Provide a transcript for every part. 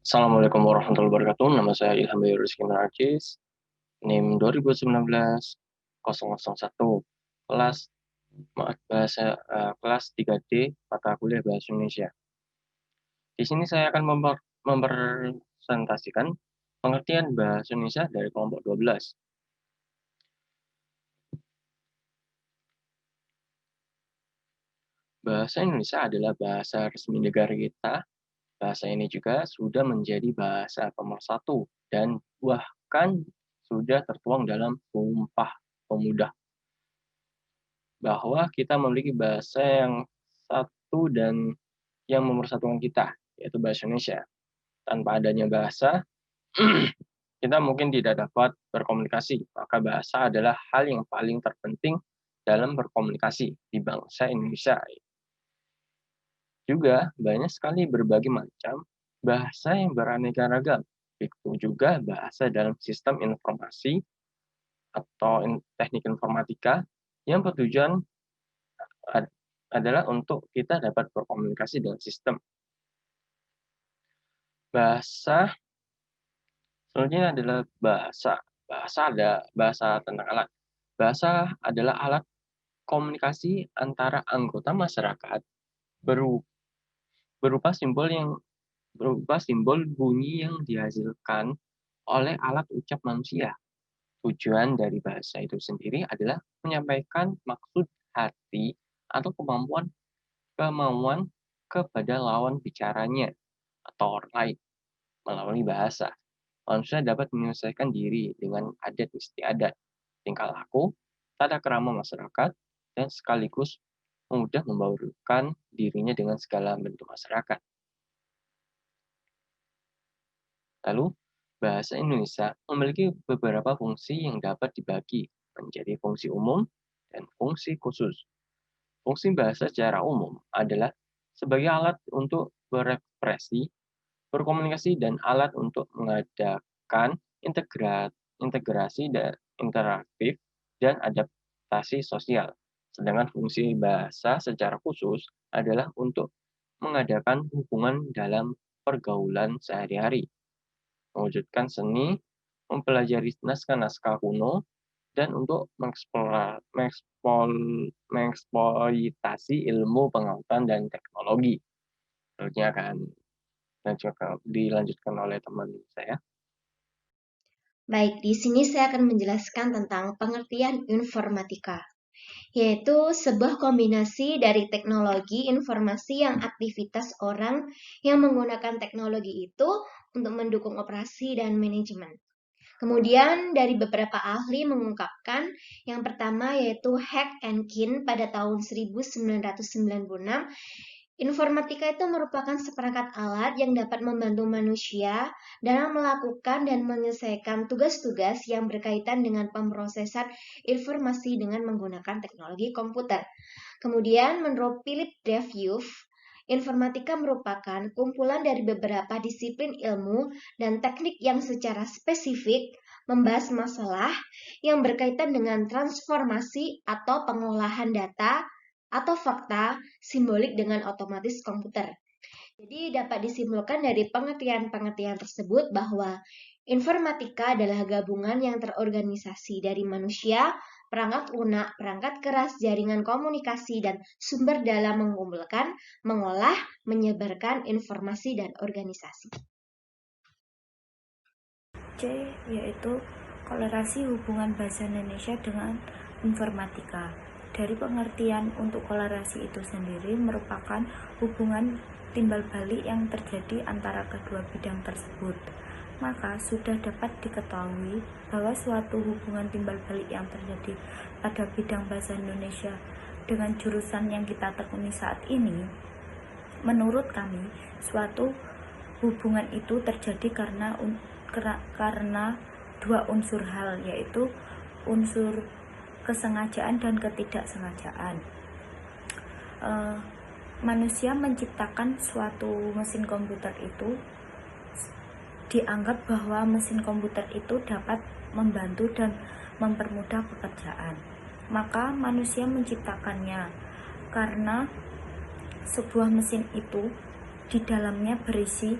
Assalamualaikum warahmatullahi wabarakatuh. Nama saya Ilham Bayu Rizky Narcis, NIM 2019-001, kelas kelas 3D mata kuliah Bahasa Indonesia. Di sini saya akan mempresentasikan pengertian Bahasa Indonesia dari kelompok 12. Bahasa Indonesia adalah bahasa resmi negara kita. Bahasa ini juga sudah menjadi bahasa pemersatu dan bahkan sudah tertuang dalam Sumpah Pemuda bahwa kita memiliki bahasa yang satu dan yang memersatukan kita, yaitu bahasa Indonesia. Tanpa adanya bahasa, kita mungkin tidak dapat berkomunikasi. Maka bahasa adalah hal yang paling terpenting dalam berkomunikasi di bangsa Indonesia. Juga banyak sekali berbagai macam bahasa yang beraneka ragam. Itu juga bahasa dalam sistem informasi atau teknik informatika yang bertujuan adalah untuk kita dapat berkomunikasi dengan sistem. Bahasa selanjutnya adalah bahasa. Bahasa ada bahasa tentang alat. Bahasa adalah alat komunikasi antara anggota masyarakat berupa simbol bunyi yang dihasilkan oleh alat ucap manusia. Tujuan dari bahasa itu sendiri adalah menyampaikan maksud hati atau kemauan kepada lawan bicaranya atau orang lain. Melalui bahasa, manusia dapat menyelesaikan diri dengan adat istiadat, tingkah laku, tata krama masyarakat, dan sekaligus mudah membaurkan dirinya dengan segala bentuk masyarakat. Lalu, bahasa Indonesia memiliki beberapa fungsi yang dapat dibagi menjadi fungsi umum dan fungsi khusus. Fungsi bahasa secara umum adalah sebagai alat untuk berekspresi, berkomunikasi, dan alat untuk mengadakan integrasi dan interaktif dan adaptasi sosial. Sedangkan fungsi bahasa secara khusus adalah untuk mengadakan hubungan dalam pergaulan sehari-hari, mewujudkan seni, mempelajari naskah-naskah kuno, dan untuk mengeksploitasi ilmu pengetahuan dan teknologi. Selanjutnya akan dilanjutkan oleh teman saya. Baik, di sini saya akan menjelaskan tentang pengertian informatika, yaitu sebuah kombinasi dari teknologi informasi yang aktivitas orang yang menggunakan teknologi itu untuk mendukung operasi dan manajemen. Kemudian dari beberapa ahli mengungkapkan yang pertama yaitu Hack and Keen pada tahun 1996. Informatika itu merupakan seperangkat alat yang dapat membantu manusia dalam melakukan dan menyelesaikan tugas-tugas yang berkaitan dengan pemrosesan informasi dengan menggunakan teknologi komputer. Kemudian menurut Philip Dreyev, informatika merupakan kumpulan dari beberapa disiplin ilmu dan teknik yang secara spesifik membahas masalah yang berkaitan dengan transformasi atau pengolahan data atau fakta simbolik dengan otomatis komputer. Jadi dapat disimpulkan dari pengertian-pengertian tersebut bahwa informatika adalah gabungan yang terorganisasi dari manusia, perangkat lunak, perangkat keras, jaringan komunikasi, dan sumber dalam mengumpulkan, mengolah, menyebarkan informasi dan organisasi. C yaitu kolerasi hubungan bahasa Indonesia dengan informatika. Dari pengertian untuk kolerasi itu sendiri merupakan hubungan timbal balik yang terjadi antara kedua bidang tersebut. Maka sudah dapat diketahui bahwa suatu hubungan timbal balik yang terjadi pada bidang bahasa Indonesia dengan jurusan yang kita tekuni saat ini, menurut kami suatu hubungan itu terjadi karena dua unsur hal, yaitu unsur kesengajaan dan ketidaksengajaan. Manusia menciptakan suatu mesin komputer itu dianggap bahwa mesin komputer itu dapat membantu dan mempermudah pekerjaan. Maka manusia menciptakannya karena sebuah mesin itu di dalamnya berisi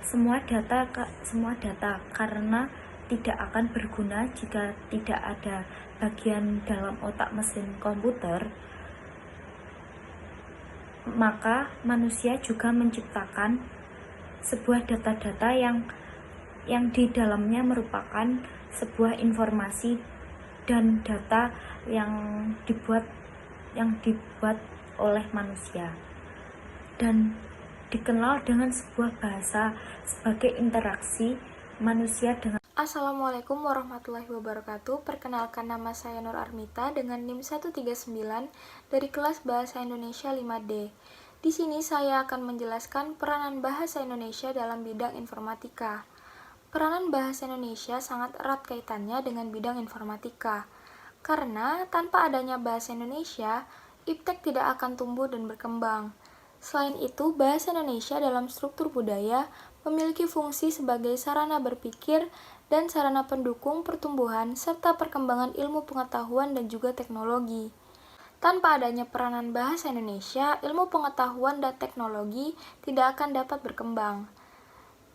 semua data karena tidak akan berguna jika tidak ada bagian dalam otak mesin komputer. Maka manusia juga menciptakan sebuah data-data yang di dalamnya merupakan sebuah informasi dan data yang dibuat oleh manusia dan dikenal dengan sebuah bahasa sebagai interaksi manusia dengan. Assalamualaikum warahmatullahi wabarakatuh. Perkenalkan, nama saya Nur Armita dengan NIM 139 dari kelas Bahasa Indonesia 5D. Di sini saya akan menjelaskan peranan bahasa Indonesia dalam bidang informatika. Peranan bahasa Indonesia sangat erat kaitannya dengan bidang informatika. Karena tanpa adanya bahasa Indonesia, iptek tidak akan tumbuh dan berkembang. Selain itu, bahasa Indonesia dalam struktur budaya memiliki fungsi sebagai sarana berpikir dan sarana pendukung pertumbuhan serta perkembangan ilmu pengetahuan dan juga teknologi. Tanpa adanya peranan bahasa Indonesia, ilmu pengetahuan dan teknologi tidak akan dapat berkembang.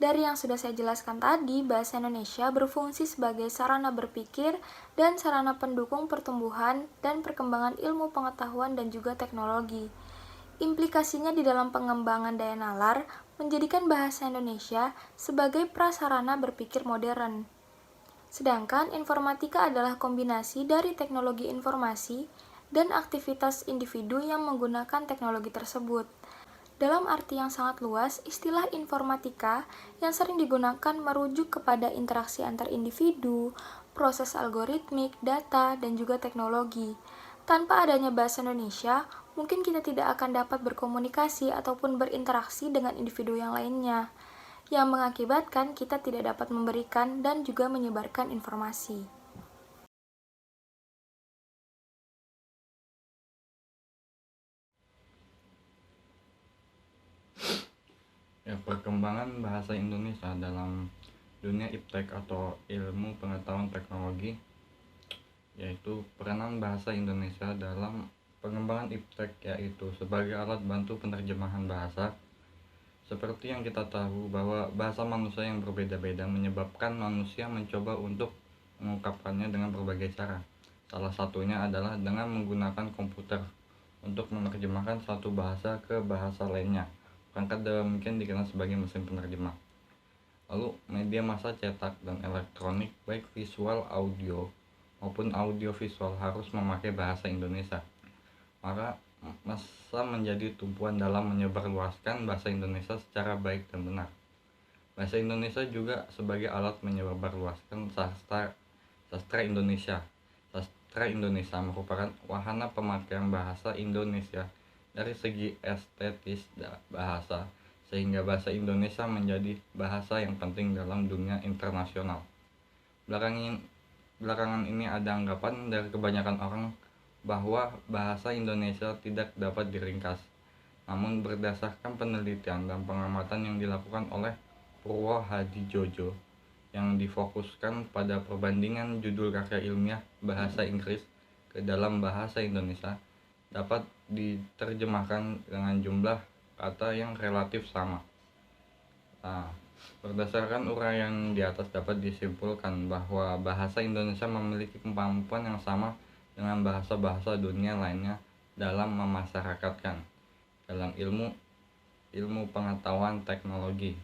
Dari yang sudah saya jelaskan tadi, bahasa Indonesia berfungsi sebagai sarana berpikir dan sarana pendukung pertumbuhan dan perkembangan ilmu pengetahuan dan juga teknologi. Implikasinya di dalam pengembangan daya nalar menjadikan bahasa Indonesia sebagai prasarana berpikir modern. Sedangkan informatika adalah kombinasi dari teknologi informasi dan aktivitas individu yang menggunakan teknologi tersebut. Dalam arti yang sangat luas, istilah informatika yang sering digunakan merujuk kepada interaksi antar individu, proses algoritmik, data, dan juga teknologi. Tanpa adanya bahasa Indonesia, mungkin kita tidak akan dapat berkomunikasi ataupun berinteraksi dengan individu yang lainnya, yang mengakibatkan kita tidak dapat memberikan dan juga menyebarkan informasi. Ya, perkembangan bahasa Indonesia dalam dunia iptek atau ilmu pengetahuan teknologi, yaitu peranan bahasa Indonesia dalam pengembangan iptek, yaitu sebagai alat bantu penerjemahan bahasa. Seperti yang kita tahu bahwa bahasa manusia yang berbeda-beda menyebabkan manusia mencoba untuk mengungkapkannya dengan berbagai cara. Salah satunya adalah dengan menggunakan komputer untuk menerjemahkan satu bahasa ke bahasa lainnya. Perangkat demikian dikenal sebagai mesin penerjemah. Lalu media massa cetak dan elektronik, baik visual, audio maupun audiovisual, harus memakai bahasa Indonesia. Maka masa menjadi tumpuan dalam menyebarluaskan bahasa Indonesia secara baik dan benar. Bahasa Indonesia juga sebagai alat menyebarluaskan sastra Indonesia. Sastra Indonesia merupakan wahana pemakaian bahasa Indonesia dari segi estetis bahasa, sehingga bahasa Indonesia menjadi bahasa yang penting dalam dunia internasional. Belakangan ini ada anggapan dari kebanyakan orang bahwa bahasa Indonesia tidak dapat diringkas. Namun berdasarkan penelitian dan pengamatan yang dilakukan oleh Purwo Hadijojo yang difokuskan pada perbandingan judul karya ilmiah bahasa Inggris ke dalam bahasa Indonesia, dapat diterjemahkan dengan jumlah kata yang relatif sama. Berdasarkan uraian di atas dapat disimpulkan bahwa bahasa Indonesia memiliki kemampuan yang sama dengan bahasa-bahasa dunia lainnya dalam memasyarakatkan dalam ilmu pengetahuan teknologi.